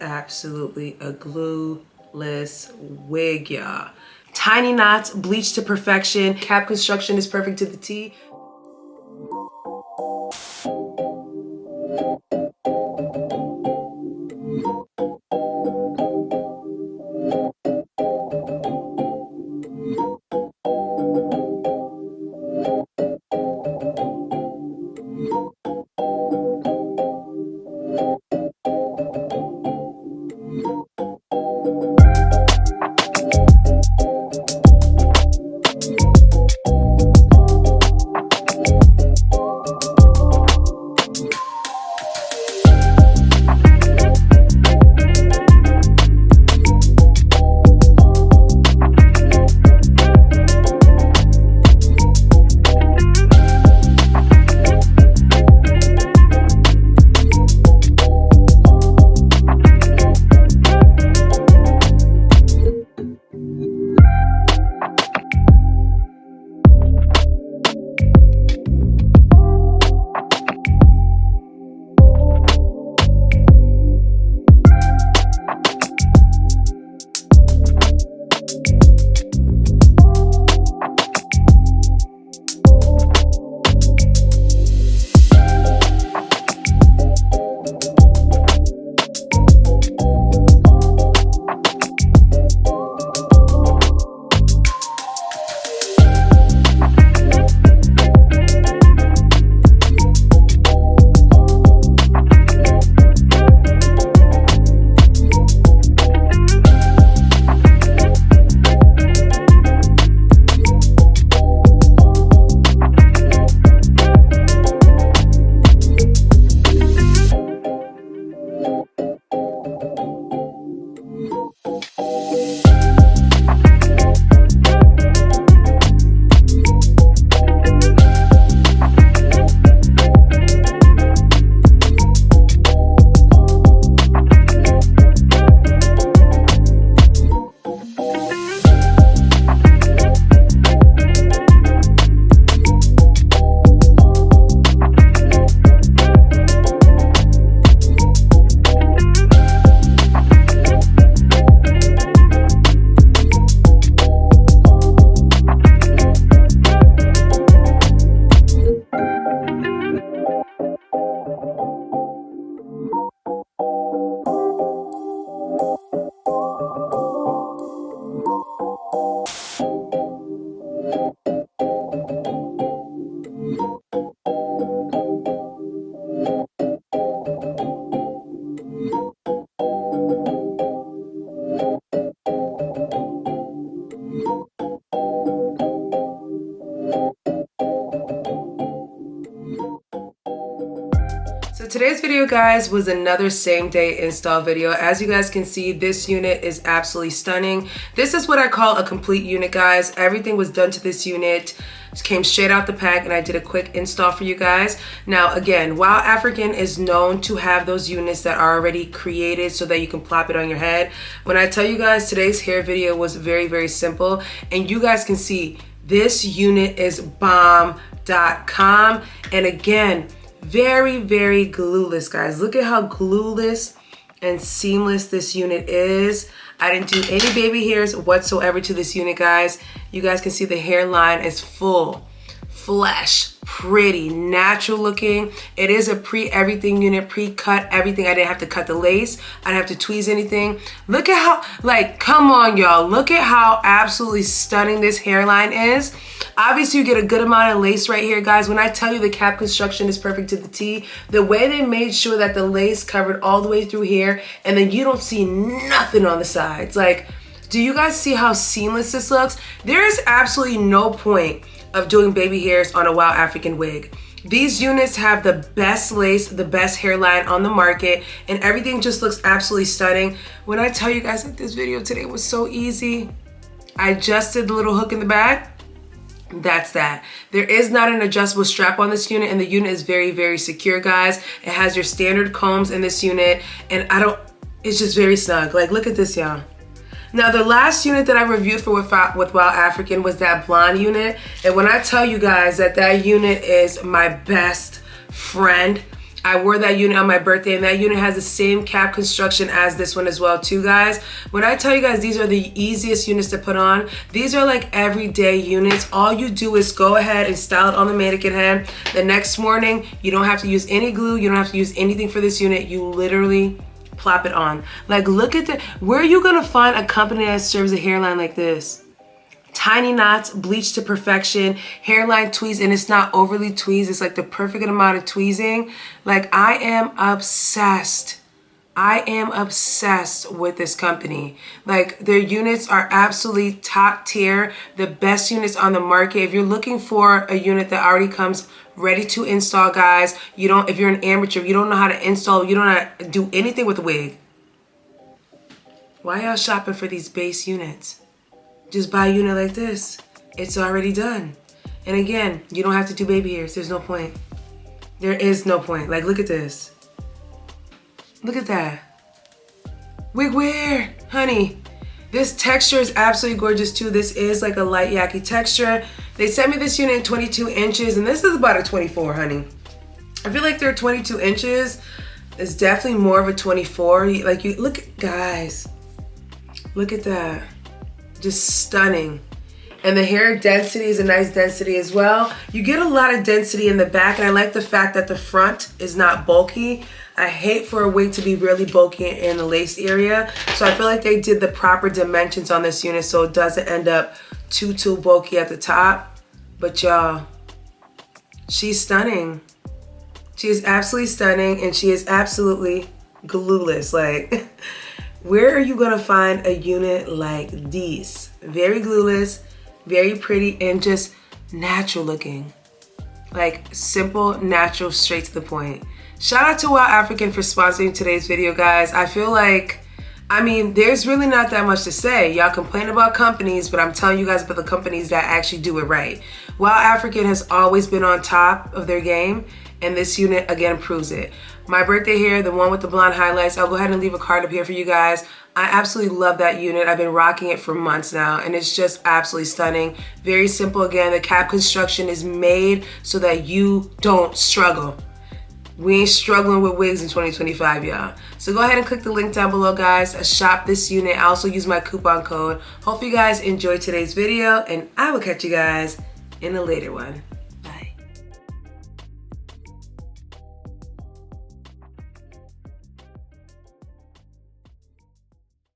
Absolutely a glueless wig, y'all. Tiny knots, bleached to perfection. Cap construction is perfect to the T. So today's video, guys, was another same day install video. As you guys can see, this unit is absolutely stunning. This is what I call a complete unit, guys. Everything was done to this unit. Just came straight out the pack, and I did a quick install for you guys. Now, again, Wowafrican is known to have those units that are already created so that you can plop it on your head. When I tell you guys today's hair video was very, very simple, and you guys can see this unit is bomb.com. And again, very, very glueless, guys. Look at how glueless and seamless this unit is. I didn't do any baby hairs whatsoever to this unit, guys. You guys can see the hairline is full, flesh, pretty, natural looking. It is a pre-everything unit, pre-cut everything. I didn't have to cut the lace. I didn't have to tweeze anything. Look at how, like, come on, y'all. Look at how absolutely stunning this hairline is. Obviously, you get a good amount of lace right here, guys. When I tell you the cap construction is perfect to the T, the way they made sure that the lace covered all the way through here, and then you don't see nothing on the sides. Like, do you guys see how seamless this looks? There is absolutely no point of doing baby hairs on a Wowafrican wig. These units have the best lace, the best hairline on the market, and everything just looks absolutely stunning. When I tell you guys that this video today was so easy, I just did the little hook in the back. That's that. There is not an adjustable strap on this unit, and the unit is very, very secure, guys. It has your standard combs in this unit, and it's just very snug. Like, look at this, y'all. Now, the last unit that I reviewed for with Wowafrican was that blonde unit. And when I tell you guys that that unit is my best friend, I wore that unit on my birthday, and that unit has the same cap construction as this one as well too, guys. When I tell you guys these are the easiest units to put on, these are like everyday units. All you do is go ahead and style it on the mannequin head. The next morning, you don't have to use any glue. You don't have to use anything for this unit. You literally plop it on. Like, look at the, where are you gonna find a company that serves a hairline like this? Tiny knots, bleached to perfection, hairline tweeze, and it's not overly tweezed. It's like the perfect amount of tweezing. Like, I am obsessed. I am obsessed with this company. Like, their units are absolutely top tier, the best units on the market. If you're looking for a unit that already comes ready to install, guys, if you're an amateur, you don't know how to install, you don't know how to do anything with a wig, why y'all shopping for these base units? Just buy a unit like this. It's already done. And again, you don't have to do baby hairs. There's no point. There is no point. Like, look at this. Look at that. Wig wear, honey. This texture is absolutely gorgeous too. This is like a light Yaki texture. They sent me this unit in 22 inches, and this is about a 24, honey. I feel like their 22 inches is definitely more of a 24. Like, you look, guys, look at that. Just stunning. And the hair density is a nice density as well. You get a lot of density in the back, and I like the fact that the front is not bulky. I hate for a wig to be really bulky in the lace area. So I feel like they did the proper dimensions on this unit so it doesn't end up too bulky at the top. But y'all, she's stunning. She is absolutely stunning, and she is absolutely glueless. Like, where are you gonna find a unit like these? Very glueless, very pretty, and just natural looking. Like, simple, natural, straight to the point. Shout out to Wowafrican for sponsoring today's video, guys. I feel like, I mean, there's really not that much to say. Y'all complain about companies, but I'm telling you guys about the companies that actually do it right. Wowafrican has always been on top of their game, and this unit again proves it. My birthday hair, the one with the blonde highlights, I'll go ahead and leave a card up here for you guys. I absolutely love that unit. I've been rocking it for months now, and it's just absolutely stunning. Very simple again. The cap construction is made so that you don't struggle. We ain't struggling with wigs in 2025, y'all. So go ahead and click the link down below, guys. Shop this unit. I also use my coupon code. Hope you guys enjoyed today's video, and I will catch you guys in a later one.